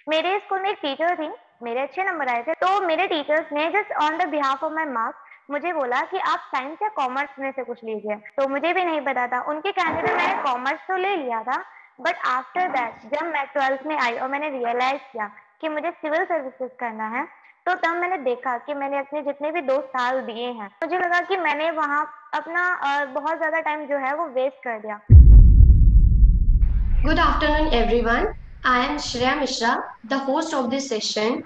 मेरे स्कूल में एक टीचर थी, मेरे अच्छे नंबर आए थे, तो मेरे टीचर्स ने just on the behalf of my marks मुझे बोला कि आप साइंस या कॉमर्स में से कुछ लीजिए। तो मुझे भी नहीं पता था, उनके कहने पे मैंने कॉमर्स तो ले लिया था। बट आफ्टर दैट जब मैं 12th में आई और मैंने रियलाइज किया कि मुझे सिविल सर्विसेज करना है, तो तब मैंने देखा कि मैंने अपने जितने भी 2 साल दिए हैं, मुझे लगा कि मैंने वहाँ अपना बहुत ज्यादा टाइम जो है वो वेस्ट कर दिया। Good afternoon, everyone. I am Shreya Mishra, the host of this session.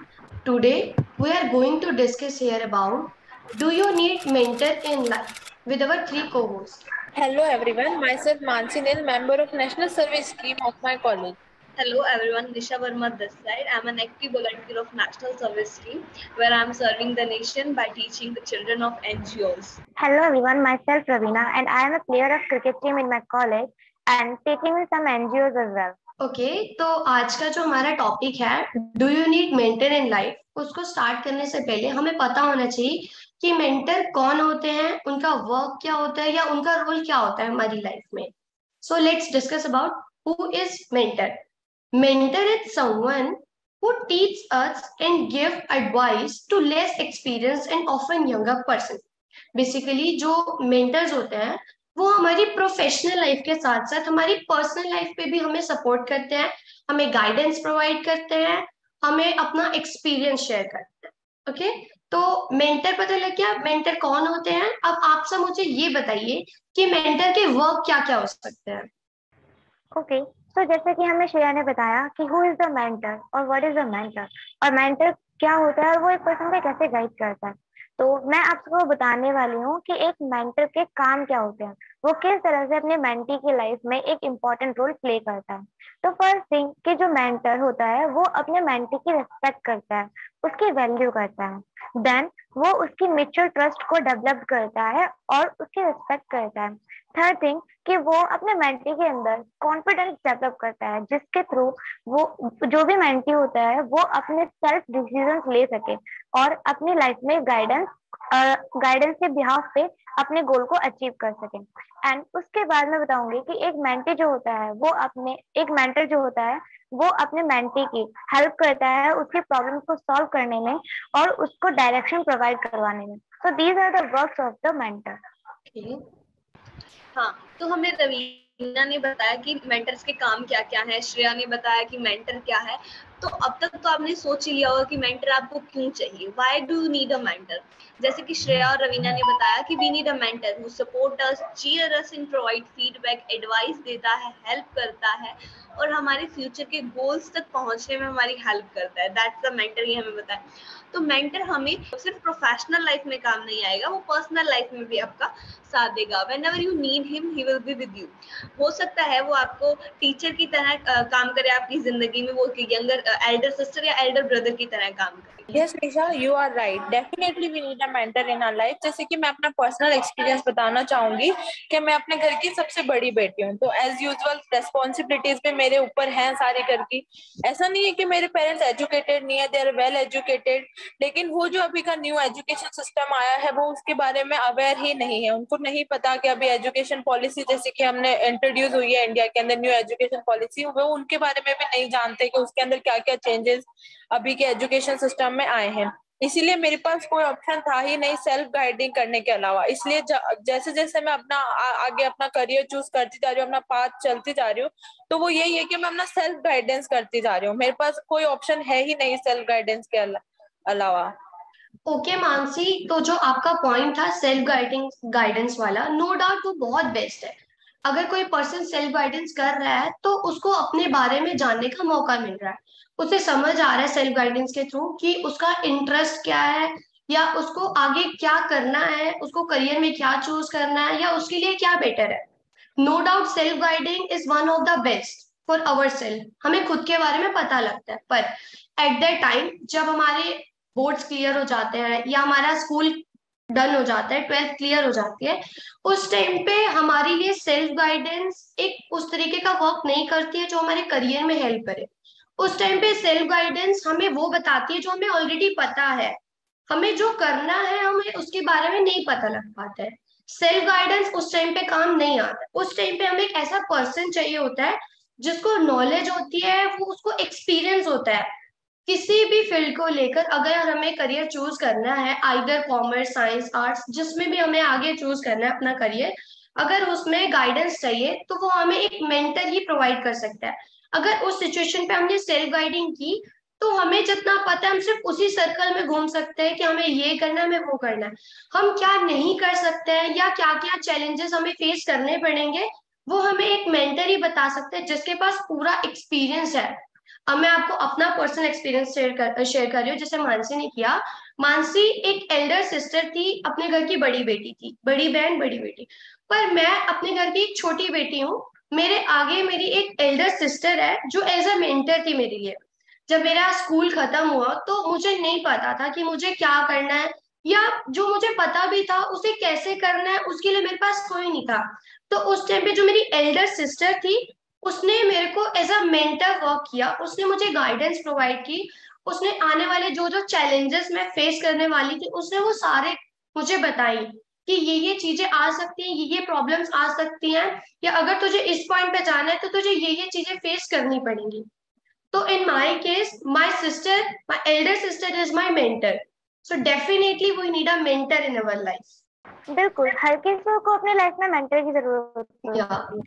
Today, we are going to discuss here about do you need mentor in life with our three co-hosts. Hello everyone, myself Mansi Nil, member of National Service Scheme of my college. Hello everyone, Nisha Verma this side. I'm an active volunteer of National Service Scheme where I'm serving the nation by teaching the children of NGOs. Hello everyone, myself Ravina and I am a player of cricket team in my college and teaching in some NGOs as well. Okay तो आज का जो हमारा topic है do you need mentor in life, उसको start करने से पहले हमें पता होना चाहिए कि मेंटर कौन होते हैं, उनका वर्क क्या होता है या उनका रोल क्या होता है हमारी लाइफ में। So let's discuss about who is mentor. Mentor is someone who teaches us and give advice to less experienced and often younger person. Basically जो mentors होते हैं वो हमारी प्रोफेशनल लाइफ के साथ साथ हमारी पर्सनल लाइफ पे भी हमें सपोर्ट करते हैं, हमें गाइडेंस प्रोवाइड करते हैं, हमें अपना एक्सपीरियंस शेयर करते हैं। ओके तो मेंटर पता लग गया मेंटर कौन होते हैं। अब आप सब मुझे ये बताइए कि मेंटर के वर्क क्या क्या हो सकते हैं। ओके, तो जैसे कि हमें श्रेया ने बताया कि हु इज द मेंटर और व्हाट इज द मेंटर और मेंटर क्या होता है और वो एक पर्सन को कैसे गाइड करता है। तो मैं आपको बताने वाली हूँ कि एक मेंटर के काम क्या होते हैं, वो किस तरह से अपने मेंटी की लाइफ में एक इम्पोर्टेंट रोल प्ले करता है। तो फर्स्ट थिंग कि जो मेंटर होता है वो अपने मेंटी की रिस्पेक्ट करता है, उसकी वैल्यू करता है। देन वो उसकी म्यूचुअल ट्रस्ट को डेवलप करता है और उसकी रिस्पेक्ट करता है। थर्ड थिंग कि वो अपने मेंटी के अंदर कॉन्फिडेंस डेवलप करता है, जिसके थ्रू वो जो भी मेंटी होता है वो अपने सेल्फ डिसीजंस ले सके और अपनी लाइफ में गाइडेंस के बिहाफ पे अपने गोल को अचीव कर सके। एंड उसके बाद मैं बताऊंगी कि एक मेंटी जो होता है वो अपने एक मेंटर जो होता है वो अपने मेंटी की हेल्प करता है उसकी प्रॉब्लम्स को सॉल्व करने में और उसको डायरेक्शन प्रोवाइड करवाने में। So these are the works of the mentor. हाँ, तो हमें रवीना ने बताया कि मेंटर्स के काम क्या क्या है, श्रेया ने बताया कि मेंटर क्या है। तो अब तक तो आपने सोच ही लिया होगा कि मेंटर आपको क्यों चाहिए, why do you need a mentor. जैसे कि श्रेया और रवीना ने बताया कि we need a mentor who support us, cheer us and provide feedback, advice देता है, हेल्प करता है और हमारे फ्यूचर के गोल्स तक पहुंचने में हमारी हेल्प करता है। दैट्स द मेंटर, ये हमें बताया। तो मेंटर हमें सिर्फ प्रोफेशनल लाइफ में काम नहीं आएगा, वो पर्सनल लाइफ में भी आपका साथ देगा। whenever you need him he will be with you। हो सकता है वो आपको टीचर की तरह काम करे आपकी जिंदगी में, वो यंगर एल्डर सिस्टर या एल्डर ब्रदर की तरह काम करे। Yes, Nisha, you are right. Definitely we need a mentor in our life. जैसे कि मैं अपना पर्सनल एक्सपीरियंस बताना चाहूंगी कि मैं अपने घर की सबसे बड़ी बेटी हूँ, तो एज यूजुअल रेस्पॉन्सिबिलिटीज भी मेरे ऊपर हैं सारी घर की। ऐसा नहीं है कि मेरे पेरेंट्स एजुकेटेड नहीं है, दे आर वेल एजुकेटेड, लेकिन वो जो अभी का न्यू एजुकेशन सिस्टम आया है वो उसके बारे में अवेयर ही नहीं है। उनको नहीं पता कि अभी एजुकेशन पॉलिसी जैसे कि हमने इंट्रोड्यूस हुई है इंडिया के अंदर न्यू एजुकेशन पॉलिसी, वो उनके बारे में भी नहीं जानते कि उसके अंदर क्या क्या चेंजेस अभी के एजुकेशन सिस्टम में आए हैं। इसीलिए मेरे पास कोई ऑप्शन था ही नहीं सेल्फ गाइडिंग करने के अलावा। इसलिए जैसे जैसे मैं अपना आगे अपना करियर चूज करती जा रही हूँ, अपना पाथ चलती जा रही हूँ, तो वो यही है कि मैं अपना सेल्फ गाइडेंस करती जा रही हूँ। मेरे पास कोई ऑप्शन है ही नहीं सेल्फ गाइडेंस के अलावा। ओके मानसी, तो जो आपका पॉइंट था सेल्फ गाइडेंस वाला, नो डाउट वो बहुत बेस्ट है। अगर कोई पर्सन सेल्फ गाइडेंस कर रहा है तो उसको अपने बारे में जानने का मौका मिल रहा है, उसे समझ आ रहा है सेल्फ गाइडेंस के थ्रू कि उसका इंटरेस्ट क्या है या उसको आगे क्या करना है, उसको करियर में क्या चूज करना है या उसके लिए क्या बेटर है। No doubt self guiding is one of the best for our self, हमें खुद के बारे में पता लगता है। पर एट द टाइम जब हमारे बोर्ड्स क्लियर हो जाते हैं या हमारा स्कूल डन हो जाता है, 12th क्लियर हो जाती है, उस टाइम पे हमारे लिए सेल्फ गाइडेंस एक उस तरीके का वर्क नहीं करती है जो हमारे करियर में हेल्प करे। उस टाइम पे सेल्फ गाइडेंस हमें वो बताती है जो हमें ऑलरेडी पता है, हमें जो करना है हमें उसके बारे में नहीं पता लग पाता है। सेल्फ गाइडेंस उस टाइम पे काम नहीं आता, उस टाइम पे हमें एक ऐसा पर्सन चाहिए होता है जिसको नॉलेज होती है, वो उसको एक्सपीरियंस होता है, किसी भी फील्ड को लेकर अगर हमें करियर चूज करना है, आइदर कॉमर्स, साइंस, आर्ट्स, जिसमें भी हमें आगे चूज करना है अपना करियर, अगर उसमें गाइडेंस चाहिए तो वो हमें एक मेंटर ही प्रोवाइड कर सकता है। अगर उस सिचुएशन पे हमने सेल्फ गाइडिंग की तो हमें जितना पता है हम सिर्फ उसी सर्कल में घूम सकते हैं कि हमें ये करना है, हमें वो करना है। हम क्या नहीं कर सकते हैं या क्या क्या चैलेंजेस हमें फेस करने पड़ेंगे, वो हमें एक मेंटर ही बता सकते हैं जिसके पास पूरा एक्सपीरियंस है। अब मैं आपको अपना पर्सनल एक्सपीरियंस शेयर कर रही हूँ, जैसे मानसी ने किया। मानसी एक एल्डर सिस्टर थी, अपने घर की बड़ी बेटी थी, बड़ी बहन बड़ी बेटी। पर मैं अपने घर की एक छोटी बेटी हूँ। मेरे आगे मेरी एक एल्डर सिस्टर है जो एज अ मेंटर थी मेरे लिए। जब मेरा स्कूल खत्म हुआ तो मुझे नहीं पता था कि मुझे क्या करना है, या जो मुझे पता भी था उसे कैसे करना है उसके लिए मेरे पास कोई नहीं था। तो उस टाइम पे जो मेरी एल्डर सिस्टर थी, उसने मेरे को एज अ मेंटर वर्क किया, उसने मुझे गाइडेंस प्रोवाइड की। उसने आने वाले जो जो चैलेंजेस मैं फेस करने वाली थी उसने वो सारे मुझे बताई कि ये चीजें आ सकती हैं, ये प्रॉब्लम्स आ सकती हैं, या अगर तुझे इस पॉइंट पे जाना है तो तुझे ये चीजें फेस करनी पड़ेंगी। तो in my case, my elder sister is my mentor. So definitely we need a mentor in our life. बिल्कुल, हर किसी को अपने लाइफ में मेंटर की जरूरत होती Yeah. है।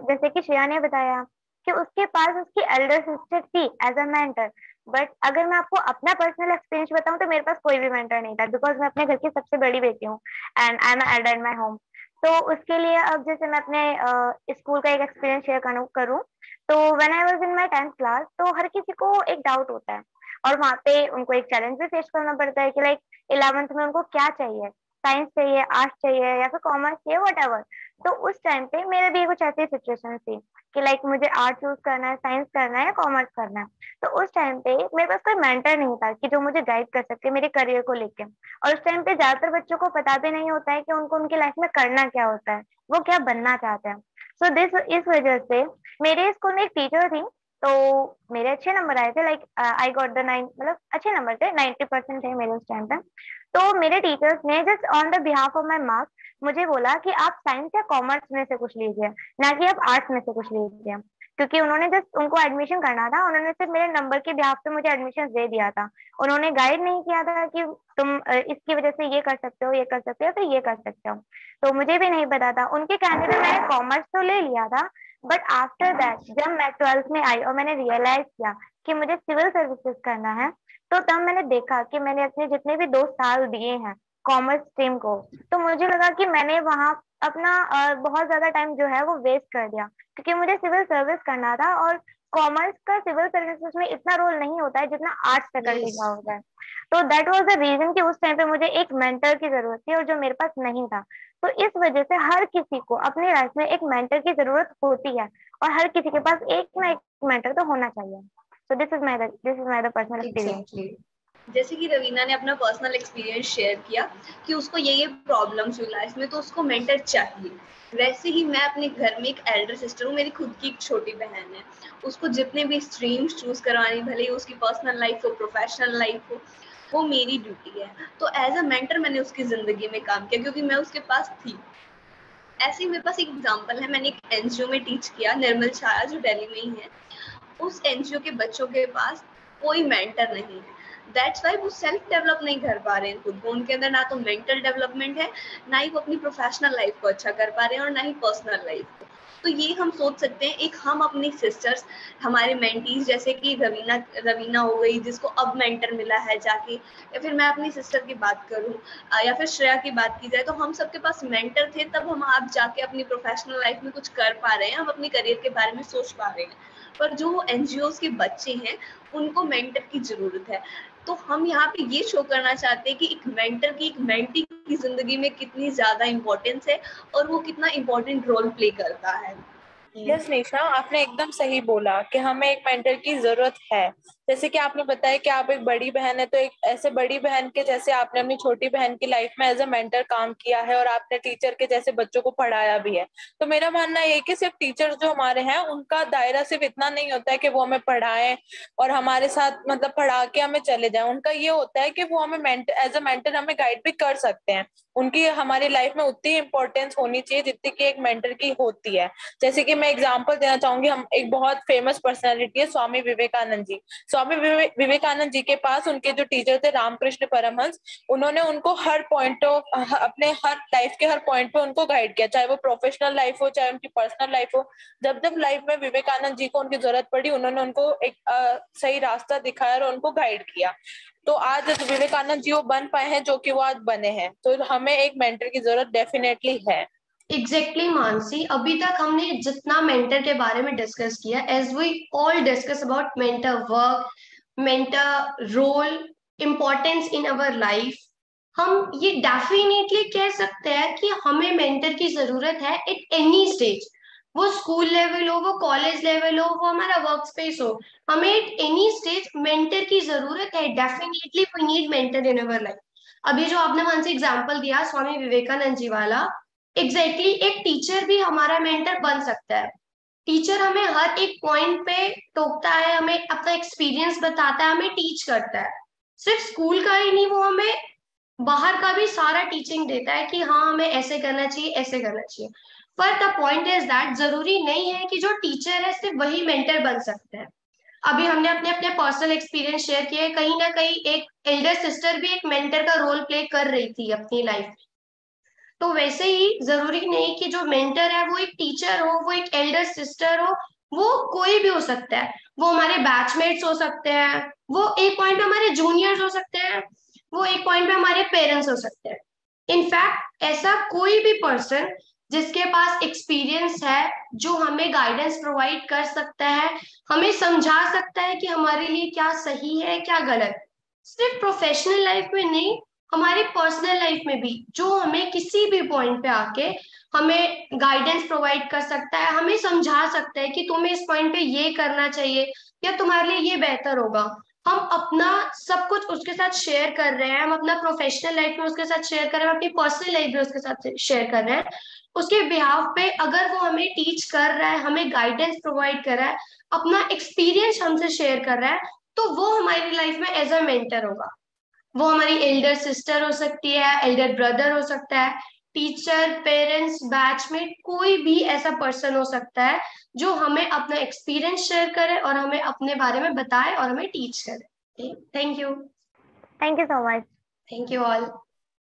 जैसे कि श्रेया ने बताया कि उसके पास उसकी एल्डर सिस्टर थी एज अ मेंटर। बट अगर मैं आपको अपना पर्सनल एक्सपीरियंस बताऊं तो मेरे पास कोई भी मेंटर नहीं था, बिकॉज मैं अपने घर की सबसे बड़ी बेटी हूँ and I am Elder in my home. तो उसके लिए अब जैसे मैं अपने स्कूल का एक एक्सपीरियंस शेयर करूँ तो when I was in my 10th class, तो हर किसी को एक डाउट होता है और वहाँ पे उनको एक चैलेंज भी फेस करना पड़ता है कि लाइक 11th में उनको क्या चाहिए, साइंस चाहिए, आर्ट्स चाहिए या फिर कॉमर्स चाहिए, वट। तो उस टाइम पे मेरे भी कुछ ऐसी सिचुएशन थी कि लाइक मुझे आर्ट चूज करना है, साइंस करना है या कॉमर्स करना है। तो उस टाइम पे मेरे पास कोई मेंटर नहीं था कि जो मुझे गाइड कर सके मेरे करियर को लेके। और उस टाइम पे ज्यादातर बच्चों को पता भी नहीं होता है कि उनको उनकी लाइफ में करना क्या होता है, वो क्या बनना चाहते हैं। सो दिस इस वजह से मेरे स्कूल में एक टीचर थी, तो मेरे अच्छे नंबर आए थे, लाइक आई गॉट द 9, मतलब अच्छे नंबर थे, 90% थे मेरे उस टाइम पे। तो मेरे टीचर्स ने just on the behalf of my marks मुझे बोला कि आप साइंस या कॉमर्स में से कुछ लीजिए, ना कि आप आर्ट्स में से कुछ लीजिए। क्योंकि उन्होंने जस्ट उनको एडमिशन करना था, उन्होंने सिर्फ मेरे नंबर के बिहाफ पे मुझे एडमिशन दे दिया था। उन्होंने गाइड नहीं किया था कि तुम इसकी वजह से ये कर सकते हो, ये कर सकते हो, तो ये कर सकते हो। तो मुझे भी नहीं पता था, उनके कहने पे मैंने कॉमर्स तो ले लिया था। बट आफ्टर दैट जब मैं 12th में आई और मैंने रियलाइज किया कि मुझे सिविल सर्विसेज करना है, तो तब मैंने देखा कि मैंने अपने जितने भी 2 साल दिए हैं कॉमर्स स्ट्रीम को, तो मुझे लगा कि मैंने वहां अपना बहुत ज्यादा टाइम जो है वो वेस्ट कर दिया, क्योंकि मुझे सिविल सर्विस करना था। और कॉमर्स का सिविल सर्विसेज में इतना रोल नहीं होता है जितना आर्ट्स फैकल्टी Yes. का होता है। तो दैट वाज द रीजन कि उस टाइम पे मुझे एक मेंटर की जरूरत थी और जो मेरे पास नहीं था। तो इस वजह से हर किसी को अपनी लाइफ में एक मेंटर की जरूरत होती है और हर किसी के पास एक ना एक मेंटर तो होना चाहिए। So this is my personal experience. Exactly. जैसे कि रवीना ने अपना पर्सनल एक्सपीरियंस शेयर किया कि उसको ये प्रॉब्लम्स हुई लाइफ में, तो उसको मेंटर चाहिए। वैसे ही मैं अपने घर में एक एल्डर सिस्टर हूँ, मेरी खुद की एक छोटी बहन है। उसको जितने भी स्ट्रीम्स चूज करवानी, भले ही उसकी पर्सनल लाइफ हो, प्रोफेशनल लाइफ हो, वो मेरी ड्यूटी है। तो एज अ मेंटर मैंने उसकी जिंदगी में काम किया क्योंकि मैं उसके पास थी। ऐसे ही मेरे पास एक एग्जाम्पल है, मैंने एक एनजीओ में टीच किया, निर्मल छाया, जो दिल्ली में ही है। उस एनजीओ के बच्चों के पास कोई मेंटर नहीं है। दैट्स वाई वो सेल्फ डेवलप नहीं कर पा रहे हैं खुद को। उनके अंदर ना तो मेंटल डेवलपमेंट है, ना ही वो अपनी प्रोफेशनल लाइफ को अच्छा कर पा रहे हैं, और ना ही पर्सनल लाइफ को। तो ये हम सोच सकते हैं, एक हम अपनी सिस्टर्स, हमारे मेंटीज, जैसे कि रवीना हो गई जिसको अब मेंटर मिला है जाके, या फिर मैं अपनी सिस्टर की बात करूं, या फिर श्रेया की बात की जाए, तो हम सबके पास मेंटर थे, तब हम आप जाके अपनी प्रोफेशनल लाइफ में कुछ कर पा रहे हैं, हम अपनी करियर के बारे में सोच पा रहे हैं। पर जो एनजीओ के बच्चे हैं उनको मेंटर की जरूरत है। तो हम यहाँ पे ये शो करना चाहते हैं कि एक मेंटर की, एक मेंटी की जिंदगी में कितनी ज्यादा इंपॉर्टेंस है और वो कितना इंपॉर्टेंट रोल प्ले करता है। यस निशा, आपने एकदम सही बोला कि हमें एक मेंटर की जरूरत है। जैसे कि आपने बताया कि आप एक बड़ी बहन है, तो एक ऐसे बड़ी बहन के जैसे आपने अपनी छोटी बहन की लाइफ में एज अ मेंटर काम किया है और आपने टीचर के जैसे बच्चों को पढ़ाया भी है। तो मेरा मानना ये है कि सिर्फ टीचर्स जो हमारे हैं उनका दायरा सिर्फ इतना नहीं होता है कि वो हमें पढ़ाएं और हमारे साथ मतलब पढ़ा के हमें चले जाएं। उनका ये होता है कि वो हमें एज अ मेंटर हमें गाइड भी कर सकते हैं। उनकी हमारी लाइफ में उतनी इंपॉर्टेंस होनी चाहिए जितनी कि एक मेंटर की होती है। जैसे कि मैं एग्जांपल देना चाहूंगी, हम एक बहुत फेमस पर्सनालिटी है स्वामी विवेकानंद जी। स्वामी विवेकानंद जी के पास उनके जो टीचर थे रामकृष्ण परमहंस, उन्होंने उनको हर पॉइंट अपने हर लाइफ के हर पॉइंट पे उनको गाइड किया, चाहे वो प्रोफेशनल लाइफ हो चाहे उनकी पर्सनल लाइफ हो। जब जब लाइफ में विवेकानंद जी को उनकी जरूरत पड़ी, उन्होंने उनको एक सही रास्ता दिखाया और उनको गाइड किया। तो आज विवेकानंद जी वो बन पाए हैं जो कि वो आज बने हैं। तो हमें एक मेंटर की जरूरत डेफिनेटली है। एग्जैक्टली मानसी, अभी तक हमने जितना मेंटर के बारे में डिस्कस किया, as we all discuss about mentor work, mentor role, importance in our life, हम ये डेफिनेटली कह सकते हैं कि हमें मेंटर की जरूरत है एट एनी स्टेज। वो स्कूल लेवल हो, वो कॉलेज लेवल हो, वो हमारा वर्क स्पेस हो, हमें एट एनी स्टेज मेंटर की जरूरत है। Definitely we need mentor in our life. अभी जो आपने मानसी एग्जाम्पल दिया स्वामी विवेकानंद जी वाला, एग्जैक्टली एक टीचर भी हमारा मेंटर बन सकता है। टीचर हमें हर एक पॉइंट पे टोकता है, हमें अपना एक्सपीरियंस बताता है, हमें टीच करता है। सिर्फ स्कूल का ही नहीं, वो हमें बाहर का भी सारा टीचिंग देता है कि हाँ हमें ऐसे करना चाहिए, ऐसे करना चाहिए। पर द पॉइंट इज दैट जरूरी नहीं है कि जो टीचर है सिर्फ वही मेंटर बन सकते हैं। अभी हमने अपने अपने पर्सनल एक्सपीरियंस शेयर किए, कहीं ना कहीं एक एल्डर सिस्टर भी एक मेंटर का रोल प्ले कर रही थी अपनी लाइफ में। तो वैसे ही जरूरी नहीं कि जो मेंटर है वो एक टीचर हो, वो एक एल्डर सिस्टर हो, वो कोई भी हो सकता है। वो हमारे बैचमेट्स हो सकते हैं, वो एक पॉइंट पे हमारे जूनियर्स हो सकते हैं, वो एक पॉइंट पे हमारे पेरेंट्स हो सकते हैं। इनफैक्ट ऐसा कोई भी पर्सन जिसके पास एक्सपीरियंस है, जो हमें गाइडेंस प्रोवाइड कर सकता है, हमें समझा सकता है कि हमारे लिए क्या सही है क्या गलत, सिर्फ प्रोफेशनल लाइफ में नहीं, हमारी पर्सनल लाइफ में भी, जो हमें किसी भी पॉइंट पे आके हमें गाइडेंस प्रोवाइड कर सकता है, हमें समझा सकता है कि तुम्हें इस पॉइंट पे ये करना चाहिए या तुम्हारे लिए ये बेहतर होगा। हम अपना सब कुछ उसके साथ शेयर कर रहे हैं, हम अपना प्रोफेशनल लाइफ में उसके साथ शेयर कर रहे हैं, अपनी पर्सनल लाइफ में उसके साथ शेयर कर रहे हैं। उसके बिहाफ पे अगर वो हमें टीच कर रहा है, हमें गाइडेंस प्रोवाइड कर रहा है, अपना एक्सपीरियंस हमसे शेयर कर रहा है, तो वो हमारी लाइफ में एज अ मेंटर होगा। वो हमारी एल्डर सिस्टर हो सकती है, एल्डर ब्रदर हो सकता है, टीचर, पेरेंट्स, बैचमेट, कोई भी ऐसा पर्सन हो सकता है जो हमें अपना एक्सपीरियंस शेयर करे और हमें अपने बारे में बताए और हमें टीच करे। Thank you. Thank you so much. Thank you all.